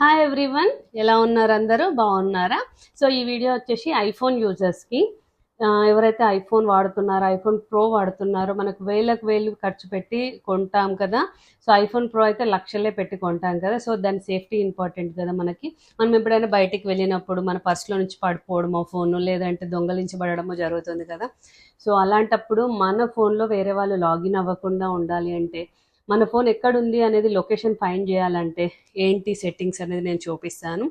Hi everyone, ఎలా ఉన్నారు? అందరూ బాగున్నారా? సో ఈ వీడియో వచ్చేసి ఐఫోన్ యూజర్స్కి, ఎవరైతే ఐఫోన్ వాడుతున్నారో, ఐఫోన్ ప్రో వాడుతున్నారో, మనకు వేలకు వేలు ఖర్చు పెట్టి కొంటాం కదా. సో ఐఫోన్ ప్రో అయితే లక్షలే పెట్టి కొంటాం కదా. సో దాని సేఫ్టీ ఇంపార్టెంట్ కదా మనకి. మనం ఎప్పుడైనా బయటికి వెళ్ళినప్పుడు మన పర్సులో నుంచి పడిపోవడమో ఫోను, లేదంటే దొంగలించబడమో జరుగుతుంది కదా. సో అలాంటప్పుడు మన ఫోన్లో వేరే వాళ్ళు లాగిన్ అవ్వకుండా ఉండాలి అంటే, మన ఫోన్ ఎక్కడుంది అనేది లొకేషన్ ఫైండ్ చేయాలంటే ఏంటి సెట్టింగ్స్ అనేది నేను చూపిస్తాను.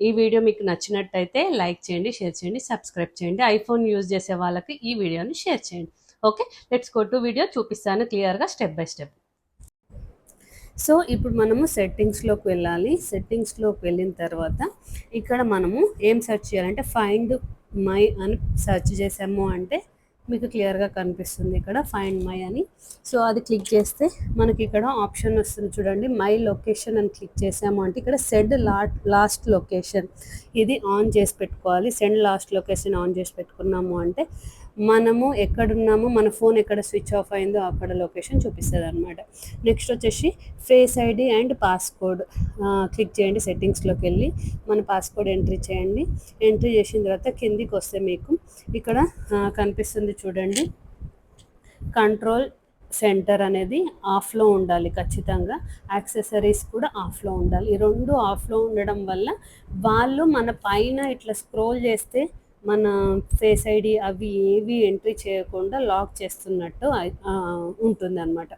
ఈ వీడియో మీకు నచ్చినట్టయితే లైక్ చేయండి, షేర్ చేయండి, సబ్స్క్రైబ్ చేయండి. ఐఫోన్ యూజ్ చేసే వాళ్ళకి ఈ వీడియోని షేర్ చేయండి. Okay, let's go to video. చూపిస్తాను క్లియర్గా స్టెప్ బై స్టెప్. సో ఇప్పుడు మనము సెట్టింగ్స్లోకి వెళ్ళాలి. సెట్టింగ్స్లోకి వెళ్ళిన తర్వాత ఇక్కడ మనము ఏం సెర్చ్ చేయాలంటే ఫైండ్ మై అని సెర్చ్ చేసాము అంటే మీకు క్లియర్గా కనిపిస్తుంది ఇక్కడ ఫైండ్ మై అని. సో అది క్లిక్ చేస్తే మనకి ఇక్కడ ఆప్షన్ వస్తుంది చూడండి, మై లొకేషన్ అని క్లిక్ చేసాము అంటే ఇక్కడ సెండ్ లాస్ట్ లొకేషన్ ఇది ఆన్ చేసి పెట్టుకోవాలి. సెండ్ లాస్ట్ లొకేషన్ ఆన్ చేసి పెట్టుకున్నాము అంటే మనము ఎక్కడున్నామో, మన ఫోన్ ఎక్కడ స్విచ్ ఆఫ్ అయిందో అక్కడ లొకేషన్ చూపిస్తుంది అనమాట. నెక్స్ట్ వచ్చేసి face ID and passcode click చేయండి. సెట్టింగ్స్లోకి వెళ్ళి మన పాస్కోడ్ ఎంట్రీ చేయండి. ఎంట్రీ చేసిన తర్వాత కిందికి వస్తే మీకు ఇక్కడ కనిపిస్తుంది చూడండి, కంట్రోల్ సెంటర్ అనేది ఆఫ్లో ఉండాలి ఖచ్చితంగా. యాక్సెసరీస్ కూడా ఆఫ్లో ఉండాలి. ఈ రెండు ఆఫ్లో ఉండడం వల్ల వాళ్ళు మన పైన ఇట్లా స్క్రోల్ చేస్తే మన ఫేస్ ఐడి అవి ఏవి ఎంట్రీ చేయకుండా లాక్ చేస్తున్నట్టు ఉంటుంది అనమాట.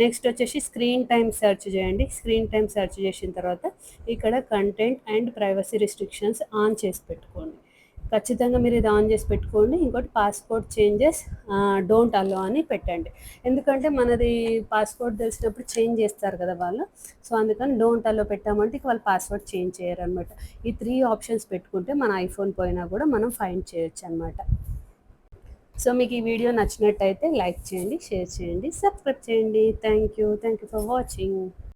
నెక్స్ట్ వచ్చేసి స్క్రీన్ టైం సెర్చ్ చేయండి. స్క్రీన్ టైం సెర్చ్ చేసిన తర్వాత ఇక్కడ content and privacy restrictions on చేసి పెట్టుకోండి. ఖచ్చితంగా మీరు ఇది ఆన్ చేసి పెట్టుకోండి. ఇంకోటి పాస్పోర్ట్ చేంజెస్ డోంట్ అలో అని పెట్టండి. ఎందుకంటే మనది పాస్పోర్ట్ తెలిసినప్పుడు చేంజ్ చేస్తారు కదా వాళ్ళు. సో అందుకని డోంట్ అలో పెట్టామంటే ఇక వాళ్ళు పాస్వర్డ్ చేంజ్ చేయరు అనమాట. ఈ 3 ఆప్షన్స్ పెట్టుకుంటే మన ఐఫోన్ పోయినా కూడా మనం ఫైండ్ చేయొచ్చు అనమాట. సో మీకు ఈ వీడియో నచ్చినట్టయితే లైక్ చేయండి, షేర్ చేయండి, సబ్స్క్రైబ్ చేయండి. Thank you for watching.